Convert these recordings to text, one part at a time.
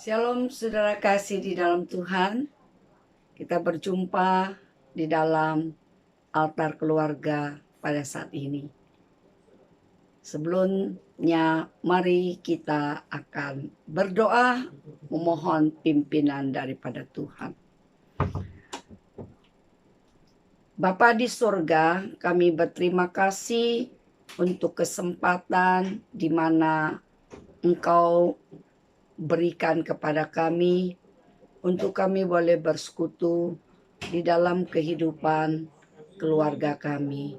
Shalom saudara kasih di dalam Tuhan. Kita berjumpa di dalam altar keluarga pada saat ini. Sebelumnya mari kita akan berdoa memohon pimpinan daripada Tuhan. Bapa di surga, kami berterima kasih untuk kesempatan di mana Engkau berikan kepada kami untuk kami boleh bersekutu di dalam kehidupan keluarga kami.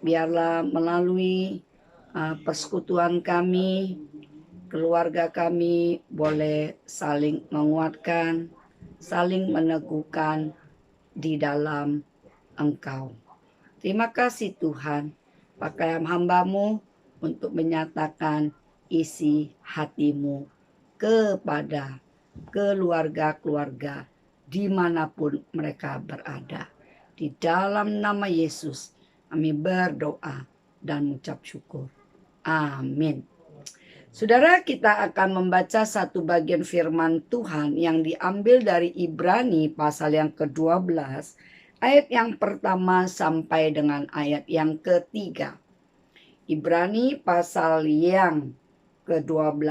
Biarlah melalui persekutuan kami, keluarga kami boleh saling menguatkan, saling meneguhkan di dalam Engkau. Terima kasih Tuhan, pakai hamba-Mu untuk menyatakan isi hati-Mu kepada keluarga-keluarga dimanapun mereka berada. Di dalam nama Yesus kami berdoa dan mengucap syukur. Amin. Saudara, kita akan membaca satu bagian firman Tuhan yang diambil dari Ibrani pasal yang ke-12, ayat yang pertama sampai dengan ayat yang ketiga. Ibrani pasal yang ke-12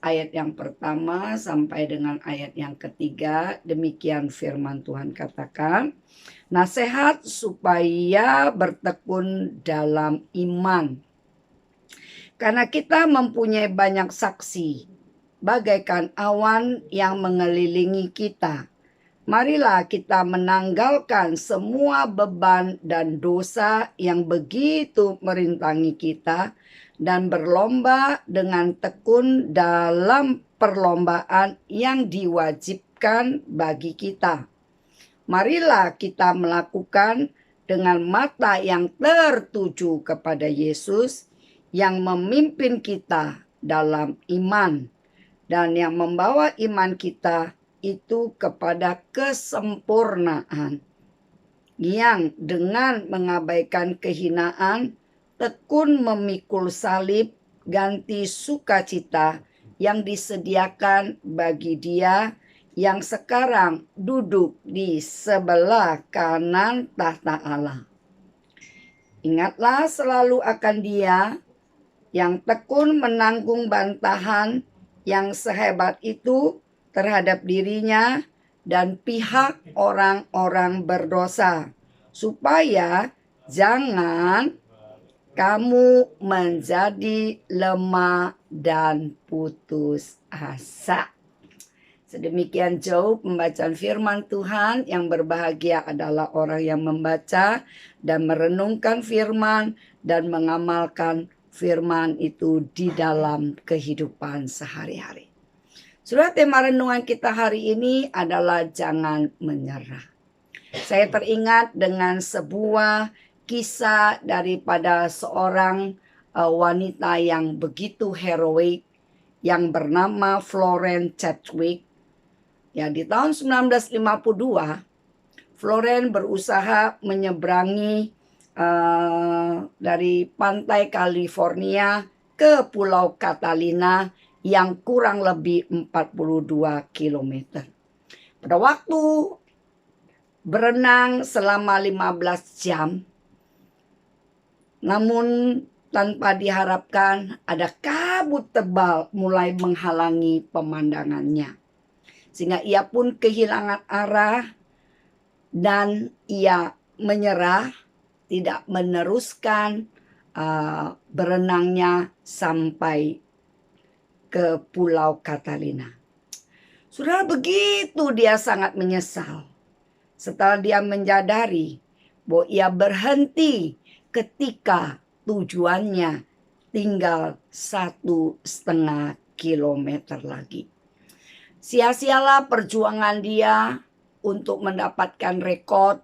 ayat yang pertama sampai dengan ayat yang ketiga. Demikian firman Tuhan katakan, nasihat supaya bertekun dalam iman. Karena kita mempunyai banyak saksi, bagaikan awan yang mengelilingi kita. Marilah kita menanggalkan semua beban dan dosa yang begitu merintangi kita dan berlomba dengan tekun dalam perlombaan yang diwajibkan bagi kita. Marilah kita melakukan dengan mata yang tertuju kepada Yesus yang memimpin kita dalam iman dan yang membawa iman kita itu kepada kesempurnaan, yang dengan mengabaikan kehinaan tekun memikul salib, ganti sukacita yang disediakan bagi Dia yang sekarang duduk di sebelah kanan tahta Allah. Ingatlah selalu akan Dia yang tekun menanggung bantahan yang sehebat itu terhadap dirinya dan pihak orang-orang berdosa, supaya jangan kamu menjadi lemah dan putus asa. Sedemikian jauh pembacaan firman Tuhan. Yang berbahagia adalah orang yang membaca dan merenungkan firman dan mengamalkan firman itu di dalam kehidupan sehari-hari. Surat tema renungan kita hari ini adalah jangan menyerah. Saya teringat dengan sebuah kisah daripada seorang wanita yang begitu heroik yang bernama Florence Chadwick. Ya, di tahun 1952, Florence berusaha menyeberangi dari pantai California ke Pulau Catalina yang kurang lebih 42 km. Pada waktu berenang selama 15 jam, namun tanpa diharapkan ada kabut tebal mulai menghalangi pemandangannya. Sehingga ia pun kehilangan arah dan ia menyerah, tidak meneruskan berenangnya sampai ke Pulau Catalina. Sudah begitu dia sangat menyesal setelah dia menyadari bahwa ia berhenti ketika tujuannya tinggal 1,5 kilometer lagi. Sia-sialah perjuangan dia untuk mendapatkan rekor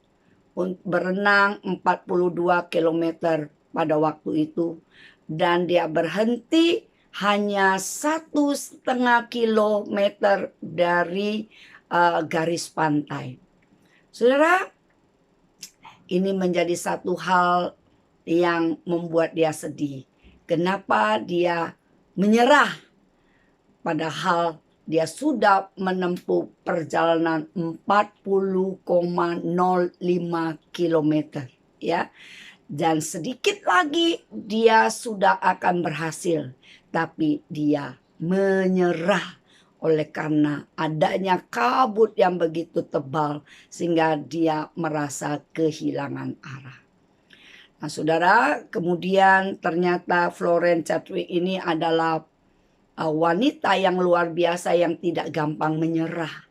berenang 42 kilometer pada waktu itu, dan dia berhenti hanya 1,5 kilometer dari garis pantai. Saudara, ini menjadi satu hal yang membuat dia sedih. Kenapa dia menyerah? Padahal dia sudah menempuh perjalanan 40,05 kilometer, ya. Dan sedikit lagi dia sudah akan berhasil, tapi dia menyerah oleh karena adanya kabut yang begitu tebal sehingga dia merasa kehilangan arah. Nah, saudara, kemudian ternyata Florence Chadwick ini adalah wanita yang luar biasa yang tidak gampang menyerah.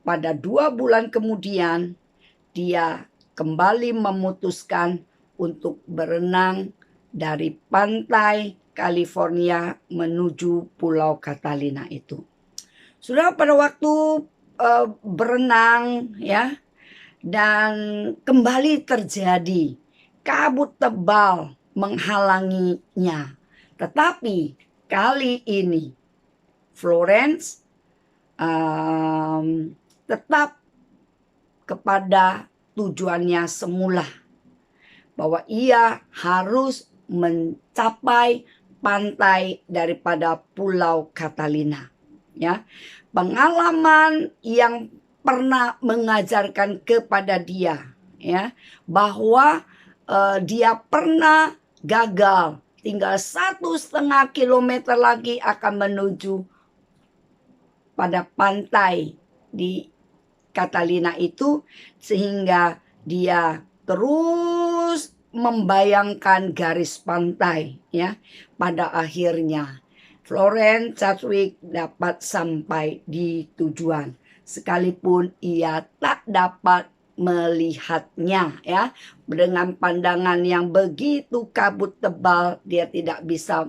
Pada 2 bulan kemudian, dia kembali memutuskan untuk berenang dari pantai California menuju Pulau Catalina itu. Sudah pada waktu berenang, ya, dan kembali terjadi kabut tebal menghalanginya. Tetapi kali ini Florence tetap kepada tujuannya semula, bahwa ia harus mencapai pantai daripada Pulau Catalina, ya. Pengalaman yang pernah mengajarkan kepada dia, ya, bahwa dia pernah gagal, tinggal 1,5 kilometer lagi akan menuju pada pantai di Catalina itu, sehingga dia terus membayangkan garis pantai, ya. Pada akhirnya Florence Chadwick dapat sampai di tujuan sekalipun ia tak dapat melihatnya, ya. Dengan pandangan yang begitu kabut tebal, dia tidak bisa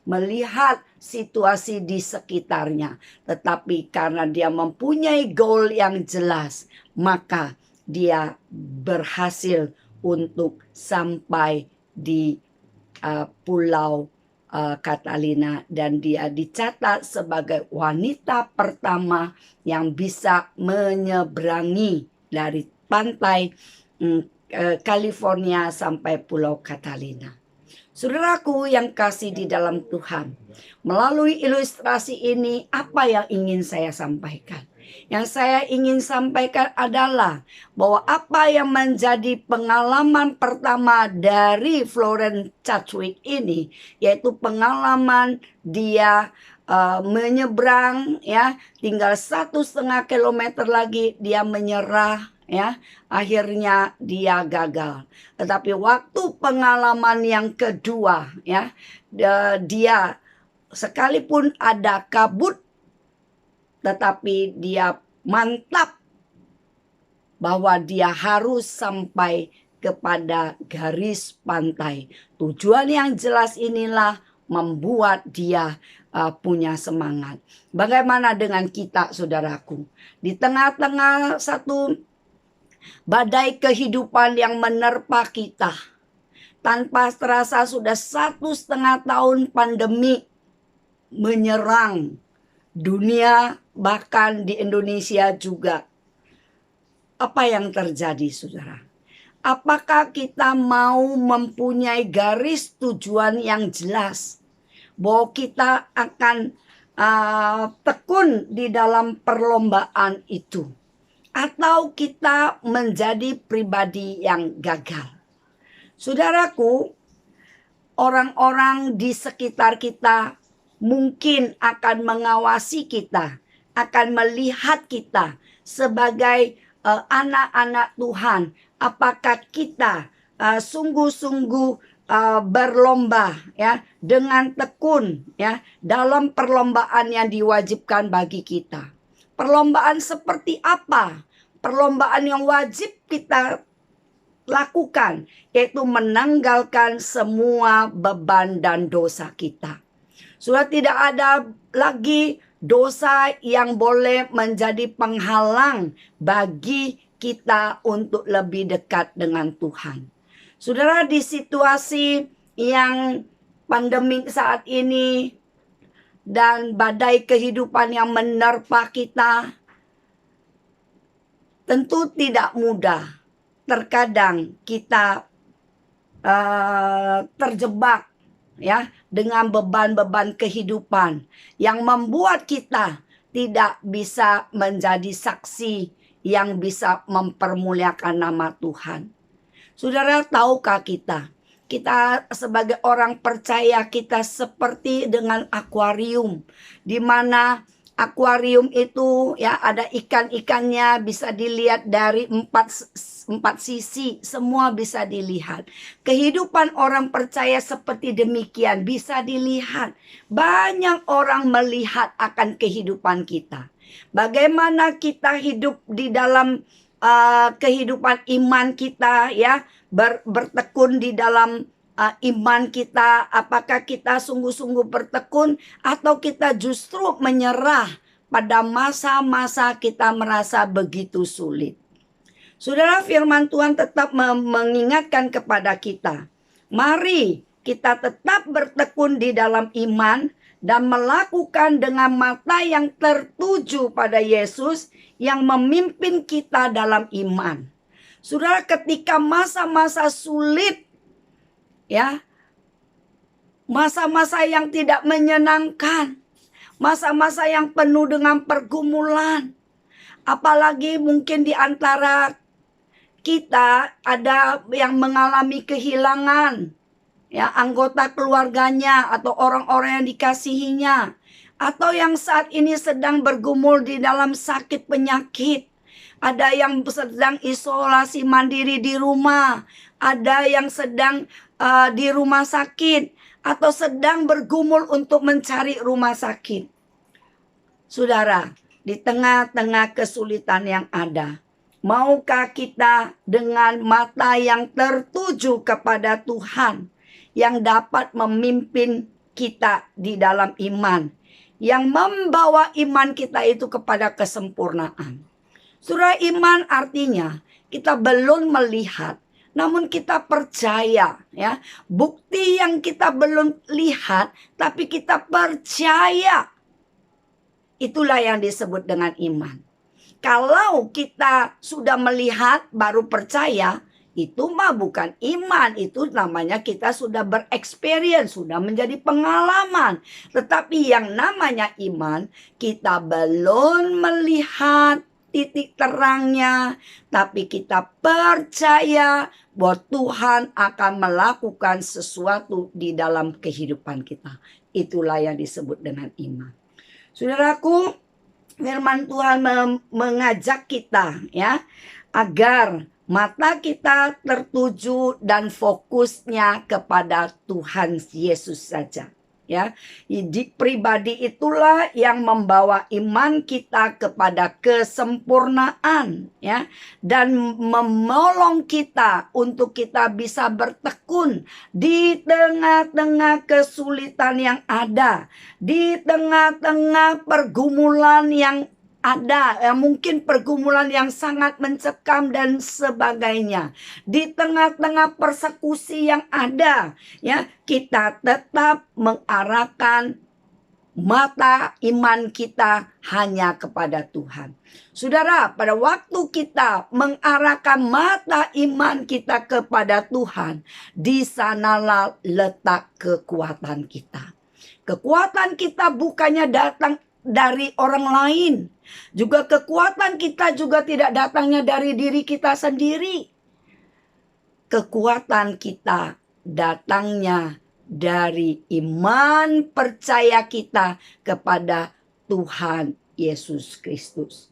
melihat situasi di sekitarnya. Tetapi karena dia mempunyai goal yang jelas, maka dia berhasil untuk sampai di Pulau Catalina, dan dia dicatat sebagai wanita pertama yang bisa menyeberangi dari pantai California sampai Pulau Catalina. Saudaraku yang kasih di dalam Tuhan, melalui ilustrasi ini apa yang ingin saya sampaikan? Yang saya ingin sampaikan adalah bahwa apa yang menjadi pengalaman pertama dari Florence Chadwick ini, yaitu pengalaman dia menyeberang, ya, tinggal 1,5 kilometer lagi dia menyerah, ya, akhirnya dia gagal. Tetapi waktu pengalaman yang kedua, ya, dia sekalipun ada kabut, tetapi dia mantap bahwa dia harus sampai kepada garis pantai. Tujuan yang jelas inilah membuat dia punya semangat. Bagaimana dengan kita, saudaraku? Di tengah-tengah satu badai kehidupan yang menerpa kita, tanpa terasa sudah 1,5 tahun pandemi menyerang dunia, bahkan di Indonesia juga. Apa yang terjadi, saudara? Apakah kita mau mempunyai garis tujuan yang jelas, bahwa kita akan tekun di dalam perlombaan itu, atau kita menjadi pribadi yang gagal? Saudaraku, orang-orang di sekitar kita mungkin akan mengawasi kita, akan melihat kita sebagai anak-anak Tuhan. Apakah kita sungguh-sungguh berlomba, ya, dengan tekun, ya, dalam perlombaan yang diwajibkan bagi kita? Perlombaan seperti apa? Perlombaan yang wajib kita lakukan, yaitu menanggalkan semua beban dan dosa kita. Sudah tidak ada lagi dosa yang boleh menjadi penghalang bagi kita untuk lebih dekat dengan Tuhan. Saudara, di situasi yang pandemik saat ini dan badai kehidupan yang menerpa kita, tentu tidak mudah. Terkadang kita terjebak, ya, dengan beban-beban kehidupan yang membuat kita tidak bisa menjadi saksi yang bisa mempermuliakan nama Tuhan. Saudara, tahukah kita? Kita sebagai orang percaya, kita seperti dengan akuarium, di mana akuarium itu ya ada ikan-ikannya, bisa dilihat dari empat sisi, semua bisa dilihat. Kehidupan orang percaya seperti demikian, bisa dilihat. Banyak orang melihat akan kehidupan kita. Bagaimana kita hidup di dalam kehidupan iman kita, ya, bertekun di dalam iman kita. Apakah kita sungguh-sungguh bertekun atau kita justru menyerah pada masa-masa kita merasa begitu sulit. Saudara, firman Tuhan tetap mengingatkan kepada kita, mari kita tetap bertekun di dalam iman dan melakukan dengan mata yang tertuju pada Yesus yang memimpin kita dalam iman. Saudara, ketika masa-masa sulit, ya, masa-masa yang tidak menyenangkan, masa-masa yang penuh dengan pergumulan, apalagi mungkin di antara kita ada yang mengalami kehilangan, ya, anggota keluarganya atau orang-orang yang dikasihinya, atau yang saat ini sedang bergumul di dalam sakit penyakit. Ada yang sedang isolasi mandiri di rumah, ada yang sedang di rumah sakit, atau sedang bergumul untuk mencari rumah sakit. Saudara, di tengah-tengah kesulitan yang ada, maukah kita dengan mata yang tertuju kepada Tuhan yang dapat memimpin kita di dalam iman, yang membawa iman kita itu kepada kesempurnaan. Surah iman artinya kita belum melihat, namun kita percaya, ya. Bukti yang kita belum lihat, tapi kita percaya. Itulah yang disebut dengan iman. Kalau kita sudah melihat baru percaya, itu mah bukan iman. Itu namanya kita sudah bereksperience, sudah menjadi pengalaman. Tetapi yang namanya iman, kita belum melihat titik terangnya, tapi kita percaya bahwa Tuhan akan melakukan sesuatu di dalam kehidupan kita. Itulah yang disebut dengan iman. Saudaraku, firman Tuhan mengajak kita, ya, agar mata kita tertuju dan fokusnya kepada Tuhan Yesus saja. Ya, pribadi itulah yang membawa iman kita kepada kesempurnaan, ya, dan menolong kita untuk kita bisa bertekun di tengah-tengah kesulitan yang ada, di tengah-tengah pergumulan yang ada, mungkin pergumulan yang sangat mencekam dan sebagainya. Di tengah-tengah persekusi yang ada, ya, kita tetap mengarahkan mata iman kita hanya kepada Tuhan. Saudara, pada waktu kita mengarahkan mata iman kita kepada Tuhan, di sanalah letak kekuatan kita. Kekuatan kita bukannya datang dari orang lain. Juga kekuatan kita juga tidak datangnya dari diri kita sendiri. Kekuatan kita datangnya dari iman percaya kita kepada Tuhan Yesus Kristus.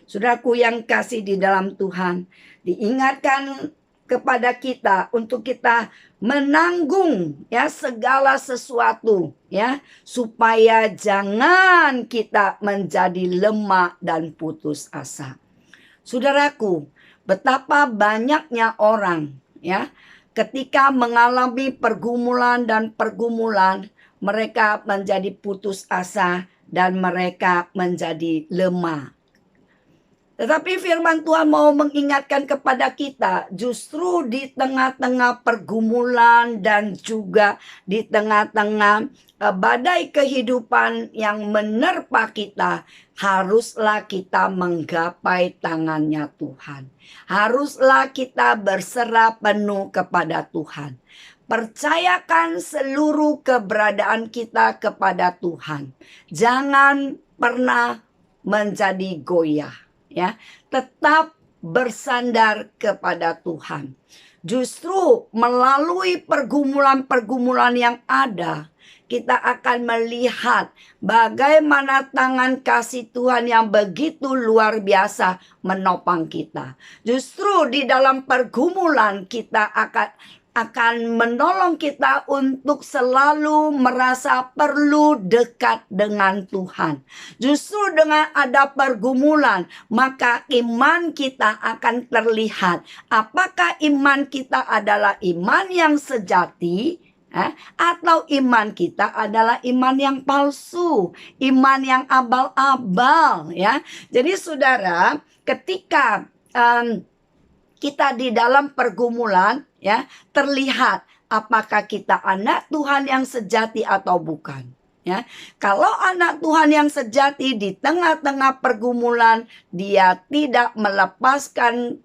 Saudaraku yang kasih di dalam Tuhan, diingatkan kepada kita untuk kita menanggung, ya, segala sesuatu, ya, supaya jangan kita menjadi lemah dan putus asa. Saudaraku, betapa banyaknya orang, ya, ketika mengalami pergumulan dan pergumulan, mereka menjadi putus asa dan mereka menjadi lemah. Tetapi firman Tuhan mau mengingatkan kepada kita, justru di tengah-tengah pergumulan dan juga di tengah-tengah badai kehidupan yang menerpa kita, haruslah kita menggapai tangannya Tuhan. Haruslah kita berserah penuh kepada Tuhan. Percayakan seluruh keberadaan kita kepada Tuhan. Jangan pernah menjadi goyah, ya. Tetap bersandar kepada Tuhan. Justru melalui pergumulan-pergumulan yang ada, kita akan melihat bagaimana tangan kasih Tuhan yang begitu luar biasa menopang kita. Justru di dalam pergumulan kita akan menolong kita untuk selalu merasa perlu dekat dengan Tuhan. Justru dengan ada pergumulan, maka iman kita akan terlihat. Apakah iman kita adalah iman yang sejati, atau iman kita adalah iman yang palsu, iman yang abal-abal, ya. Jadi saudara, ketika kita di dalam pergumulan, ya, terlihat apakah kita anak Tuhan yang sejati atau bukan, ya. Kalau anak Tuhan yang sejati di tengah-tengah pergumulan, dia tidak melepaskan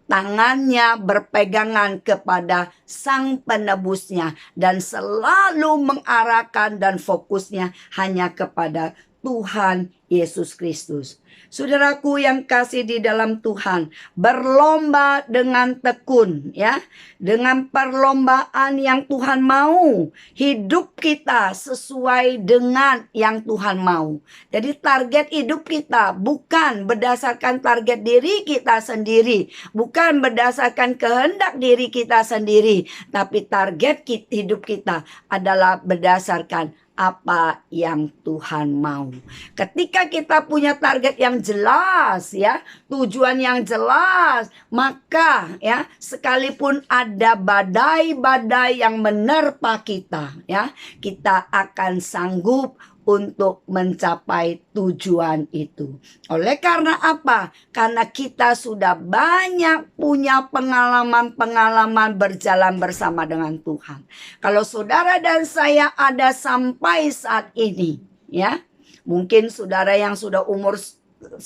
tangannya berpegangan kepada Sang Penebusnya dan selalu mengarahkan dan fokusnya hanya kepada Tuhan Yesus Kristus. Saudaraku yang kasih di dalam Tuhan, berlomba dengan tekun, ya, dengan perlombaan yang Tuhan mau. Hidup kita sesuai dengan yang Tuhan mau. Jadi target hidup kita bukan berdasarkan target diri kita sendiri, bukan berdasarkan kehendak diri kita sendiri, tapi target hidup kita adalah berdasarkan apa yang Tuhan mau. Ketika kita punya target yang jelas, ya, tujuan yang jelas, maka, ya, sekalipun ada badai-badai yang menerpa kita, ya, kita akan sanggup untuk mencapai tujuan itu. Oleh karena apa? Karena kita sudah banyak punya pengalaman-pengalaman berjalan bersama dengan Tuhan. Kalau saudara dan saya ada sampai saat ini, ya, mungkin saudara yang sudah umur 90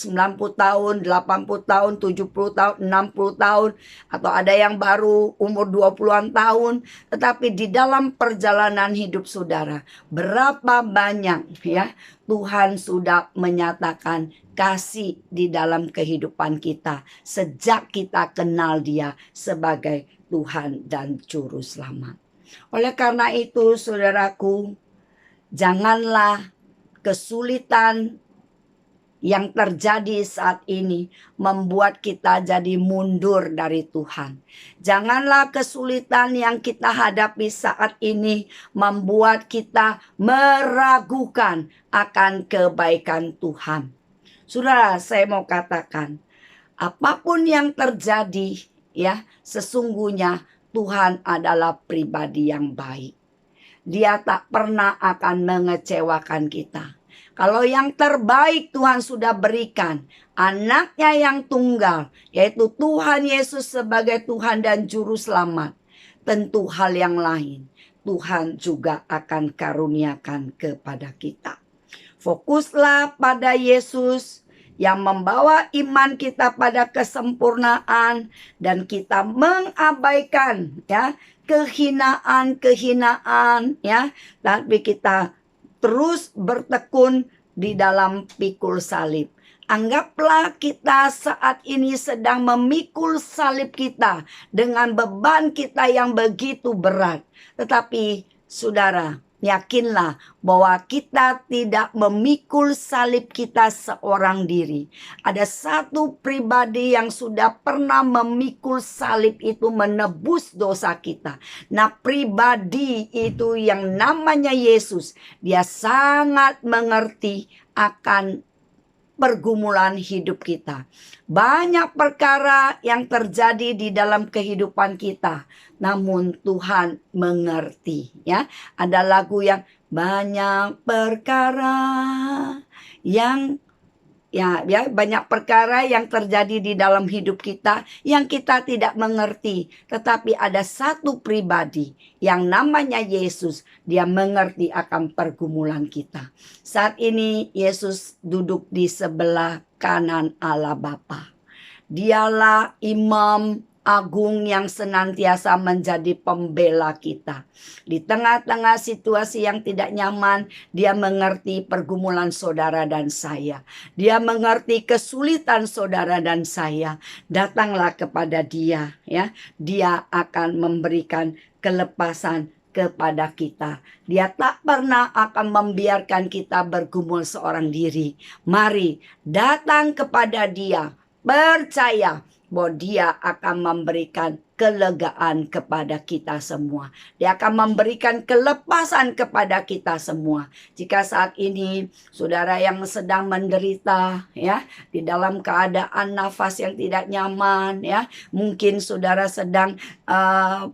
tahun, 80 tahun, 70 tahun, 60 tahun, atau ada yang baru umur 20-an tahun, tetapi di dalam perjalanan hidup saudara, berapa banyak, ya, Tuhan sudah menyatakan kasih di dalam kehidupan kita sejak kita kenal Dia sebagai Tuhan dan Juru Selamat. Oleh karena itu, saudaraku, janganlah kesulitan yang terjadi saat ini membuat kita jadi mundur dari Tuhan. Janganlah kesulitan yang kita hadapi saat ini membuat kita meragukan akan kebaikan Tuhan. Saudara, saya mau katakan, apapun yang terjadi, ya, sesungguhnya Tuhan adalah pribadi yang baik. Dia tak pernah akan mengecewakan kita. Kalau yang terbaik Tuhan sudah berikan, anaknya yang tunggal, yaitu Tuhan Yesus sebagai Tuhan dan Juru Selamat, tentu hal yang lain Tuhan juga akan karuniakan kepada kita. Fokuslah pada Yesus yang membawa iman kita pada kesempurnaan, dan kita mengabaikan, ya, kehinaan, ya, tapi kita terus bertekun di dalam pikul salib. Anggaplah kita saat ini sedang memikul salib kita dengan beban kita yang begitu berat. Tetapi saudara, yakinlah bahwa kita tidak memikul salib kita seorang diri. Ada satu pribadi yang sudah pernah memikul salib itu menebus dosa kita. Nah, pribadi itu yang namanya Yesus, dia sangat mengerti akan pergumulan hidup kita. Banyak perkara yang terjadi di dalam kehidupan kita, namun Tuhan mengerti, ya. Ada lagu yang banyak perkara yang banyak perkara yang terjadi di dalam hidup kita yang kita tidak mengerti. Tetapi ada satu pribadi yang namanya Yesus. Dia mengerti akan pergumulan kita. Saat ini Yesus duduk di sebelah kanan Allah Bapa. Dialah imam agung yang senantiasa menjadi pembela kita. Di tengah-tengah situasi yang tidak nyaman, Dia mengerti pergumulan saudara dan saya. Dia mengerti kesulitan saudara dan saya. Datanglah kepada Dia, ya. Dia akan memberikan kelepasan kepada kita. Dia tak pernah akan membiarkan kita bergumul seorang diri. Mari datang kepada Dia, percaya bahwa Dia akan memberikan kelegaan kepada kita semua. Dia akan memberikan kelepasan kepada kita semua. Jika saat ini saudara yang sedang menderita, ya, di dalam keadaan nafas yang tidak nyaman, ya, mungkin saudara sedang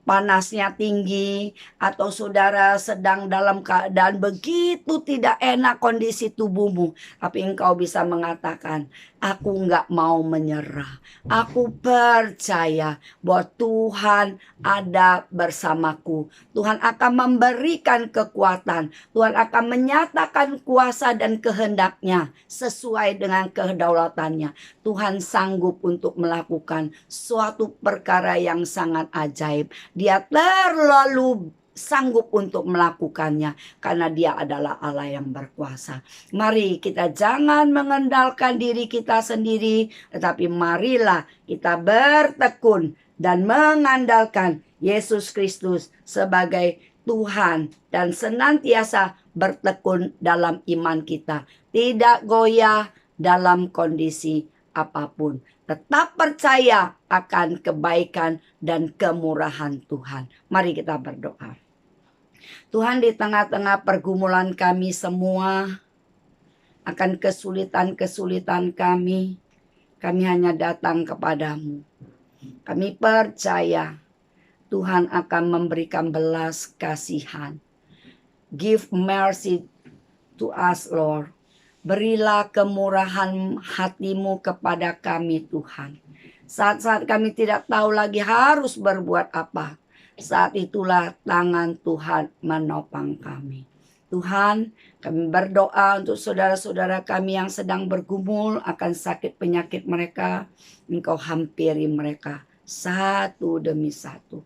panasnya tinggi, atau saudara sedang dalam keadaan begitu tidak enak kondisi tubuhmu, tapi engkau bisa mengatakan, aku nggak mau menyerah. Aku percaya bahwa Tuhan ada bersamaku. Tuhan akan memberikan kekuatan. Tuhan akan menyatakan kuasa dan kehendaknya sesuai dengan kedaulatannya. Tuhan sanggup untuk melakukan suatu perkara yang sangat ajaib. Dia terlalu sanggup untuk melakukannya karena Dia adalah Allah yang berkuasa. Mari kita jangan mengandalkan diri kita sendiri, tetapi marilah kita bertekun dan mengandalkan Yesus Kristus sebagai Tuhan dan senantiasa bertekun dalam iman kita, tidak goyah dalam kondisi apapun. Tetap percaya akan kebaikan dan kemurahan Tuhan. Mari kita berdoa. Tuhan, di tengah-tengah pergumulan kami semua, akan kesulitan-kesulitan kami hanya datang kepadamu. Kami percaya Tuhan akan memberikan belas kasihan. Give mercy to us, Lord. Berilah kemurahan hatimu kepada kami, Tuhan. Saat-saat kami tidak tahu lagi harus berbuat apa, saat itulah tangan Tuhan menopang kami. Tuhan, kami berdoa untuk saudara-saudara kami yang sedang bergumul akan sakit penyakit mereka. Engkau hampiri mereka satu demi satu.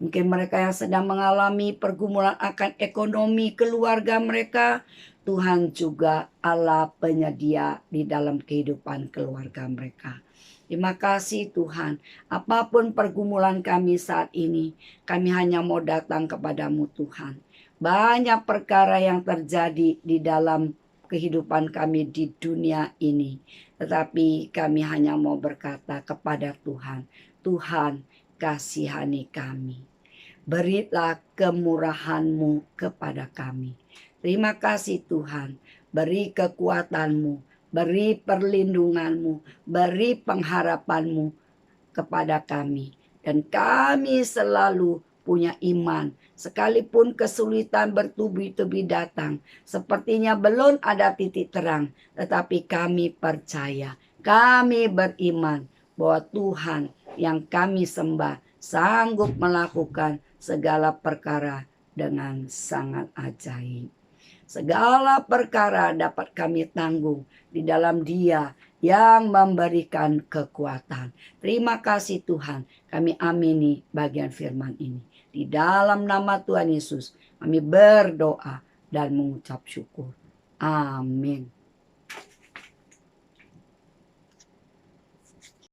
Mungkin mereka yang sedang mengalami pergumulan akan ekonomi keluarga mereka, Tuhan juga Allah penyedia di dalam kehidupan keluarga mereka. Terima kasih Tuhan, apapun pergumulan kami saat ini, kami hanya mau datang kepadamu Tuhan. Banyak perkara yang terjadi di dalam kehidupan kami di dunia ini. Tetapi kami hanya mau berkata kepada Tuhan, Tuhan kasihani kami. Berilah kemurahan-Mu kepada kami. Terima kasih Tuhan, beri kekuatan-Mu, beri perlindungan-Mu, beri pengharapan-Mu kepada kami. Dan kami selalu punya iman. Sekalipun kesulitan bertubi-tubi datang, sepertinya belum ada titik terang. Tetapi kami percaya, kami beriman bahwa Tuhan yang kami sembah sanggup melakukan segala perkara dengan sangat ajaib. Segala perkara dapat kami tanggung di dalam Dia yang memberikan kekuatan. Terima kasih Tuhan, kami amini bagian firman ini. Di dalam nama Tuhan Yesus, kami berdoa dan mengucap syukur. Amin.